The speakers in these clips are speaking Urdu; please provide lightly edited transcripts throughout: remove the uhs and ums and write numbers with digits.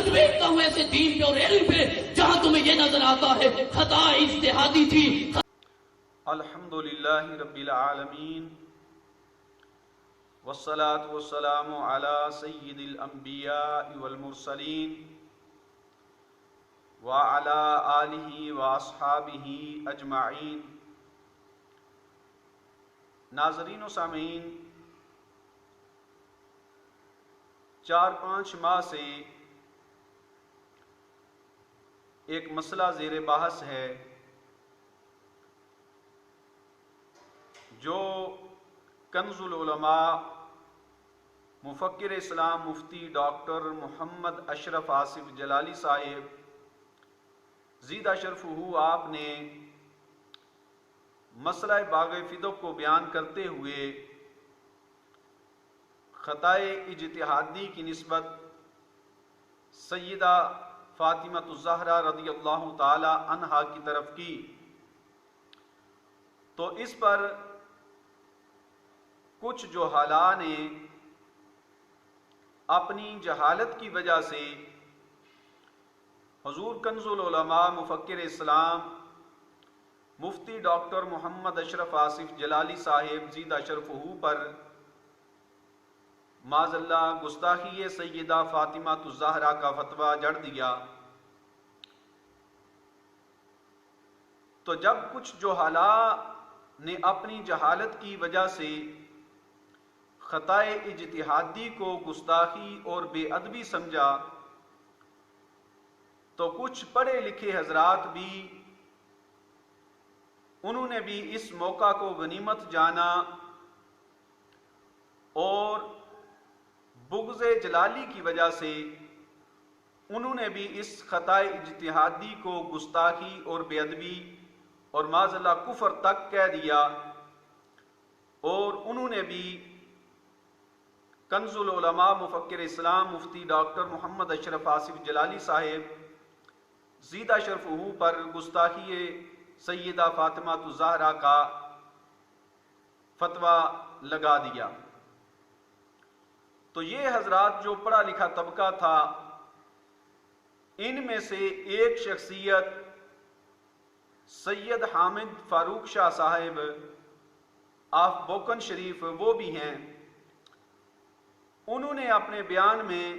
لانت بھیجتا ہوں ایسے دین پہ اور علم پہ جہاں تمہیں یہ نظر آتا ہے خطا اجتہادی تھی۔ الحمدللہ رب العالمین والصلاة والسلام علی سید الانبیاء والمرسلین وعلی آلہ واصحابہ اجمعین۔ ناظرین و سامعین، 4-5 ماہ سے ایک مسئلہ زیر بحث ہے جو کنز العلماء مفکر اسلام مفتی ڈاکٹر محمد اشرف آصف جلالی صاحب زیدہ شرفہ آپ نے مسئلہ باغ فدق کو بیان کرتے ہوئے خطائے اجتہادی کی نسبت سیدہ فاطمہ الزہرا رضی اللہ تعالی عنہا کی طرف کی، تو اس پر کچھ جہالاء نے اپنی جہالت کی وجہ سے حضور کنز العلماء مفکر اسلام مفتی ڈاکٹر محمد اشرف آصف جلالی صاحب زیدہ شرفہ پر معاذ اللہ گستاخی سیدہ فاطمہ الزہرا کا فتویٰ جڑ دیا۔ تو جب کچھ جہالاء نے اپنی جہالت کی وجہ سے خطائے اجتہادی کو گستاخی اور بے ادبی سمجھا، تو کچھ پڑھے لکھے حضرات بھی انہوں نے بھی اس موقع کو غنیمت جانا اور بغض جلالی کی وجہ سے انہوں نے بھی اس خطائے اجتہادی کو گستاخی اور بے ادبی اور معاذ اللہ کفر تک کہہ دیا، اور انہوں نے بھی کنز العلماء مفکر اسلام مفتی ڈاکٹر محمد اشرف آصف جلالی صاحب زیدہ شرفہ پر گستاخی سیدہ فاطمہ الزہرا کا فتویٰ لگا دیا۔ تو یہ حضرات جو پڑھا لکھا طبقہ تھا، ان میں سے ایک شخصیت سید حامد فاروق شاہ صاحب آف بوکن شریف وہ بھی ہیں، انہوں نے اپنے بیان میں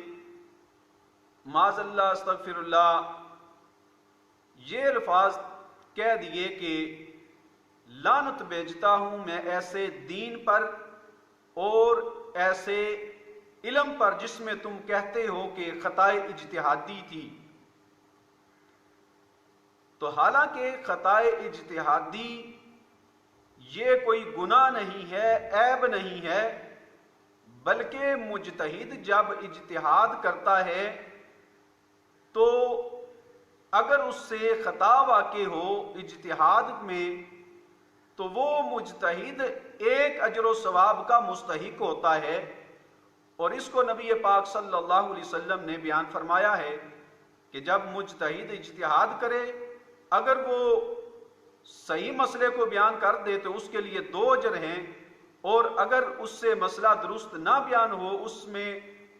معاذ اللہ استغفر اللہ یہ الفاظ کہہ دیے کہ لعنت بھیجتا ہوں میں ایسے دین پر اور ایسے علم پر جس میں تم کہتے ہو کہ خطائے اجتہادی تھی۔ تو حالانکہ خطائے اجتہادی یہ کوئی گناہ نہیں ہے، عیب نہیں ہے، بلکہ مجتہد جب اجتہاد کرتا ہے تو اگر اس سے خطا واقع ہو اجتہاد میں تو وہ مجتہد ایک اجر و ثواب کا مستحق ہوتا ہے، اور اس کو نبی پاک صلی اللہ علیہ وسلم نے بیان فرمایا ہے کہ جب مجتہد اجتہاد کرے اگر وہ صحیح مسئلے کو بیان کر دے تو اس کے لیے 2 اجر ہیں، اور اگر اس سے مسئلہ درست نہ بیان ہو، اس میں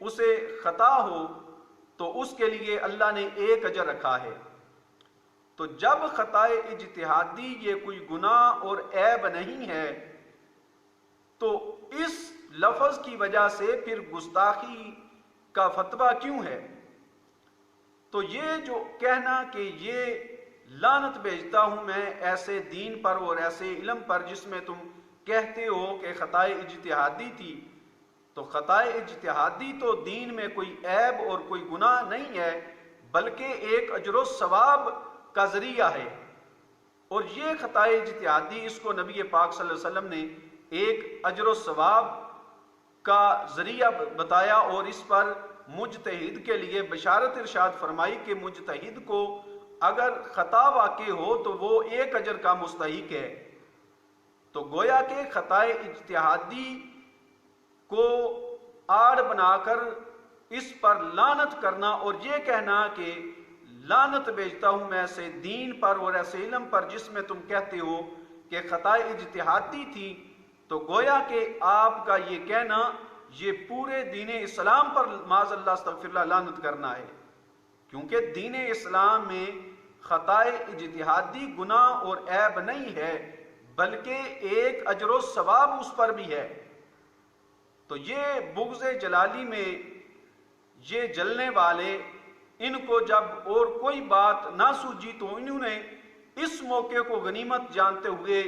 اسے خطا ہو، تو اس کے لیے اللہ نے 1 اجر رکھا ہے۔ تو جب خطائے اجتہادی یہ کوئی گناہ اور عیب نہیں ہے تو اس لفظ کی وجہ سے پھر گستاخی کا فتویٰ کیوں ہے؟ تو یہ جو کہنا کہ یہ لعنت بھیجتا ہوں میں ایسے دین پر اور ایسے علم پر جس میں تم کہتے ہو کہ خطائے اجتہادی تھی، تو خطائے اجتہادی تو دین میں کوئی عیب اور کوئی گناہ نہیں ہے، بلکہ ایک اجر و ثواب کا ذریعہ ہے، اور یہ خطائے اجتہادی اس کو نبی پاک صلی اللہ علیہ وسلم نے ایک اجر و ثواب کا ذریعہ بتایا، اور اس پر مجتہد کے لیے بشارت ارشاد فرمائی کہ مجتہد کو اگر خطا واقع ہو تو وہ 1 اجر کا مستحق ہے۔ تو گویا کہ خطائے اجتہادی کو آڑ بنا کر اس پر لعنت کرنا اور یہ کہنا کہ لعنت بھیجتا ہوں میں ایسے دین پر اور ایسے علم پر جس میں تم کہتے ہو کہ خطائے اجتہادی تھی، تو گویا کہ آپ کا یہ کہنا یہ پورے دین اسلام پر معاذ اللہ استغفر اللہ لعنت کرنا ہے۔ کیونکہ دین اسلام میں خطائے اجتہادی گناہ اور عیب نہیں ہے، بلکہ ایک اجر و ثواب اس پر بھی ہے۔ تو یہ بغض جلالی میں یہ جلنے والے، ان کو جب اور کوئی بات نہ سوجی تو انہوں نے اس موقع کو غنیمت جانتے ہوئے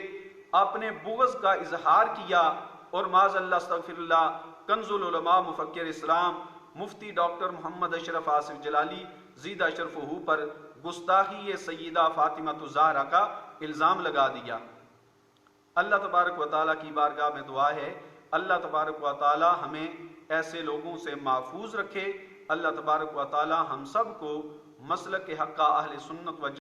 اپنے بغض کا اظہار کیا، اور معاذ اللہ استغفر اللہ کنز العلماء مفکر اسلام مفتی ڈاکٹر محمد اشرف آصف جلالی زیدہ شرفہ پر گستاخی سیدہ فاطمہ الزہرا کا الزام لگا دیا۔ اللہ تبارک و تعالیٰ کی بارگاہ میں دعا ہے، اللہ تبارک و تعالیٰ ہمیں ایسے لوگوں سے محفوظ رکھے۔ اللہ تبارک و تعالیٰ ہم سب کو مسلک حق اہل سنت و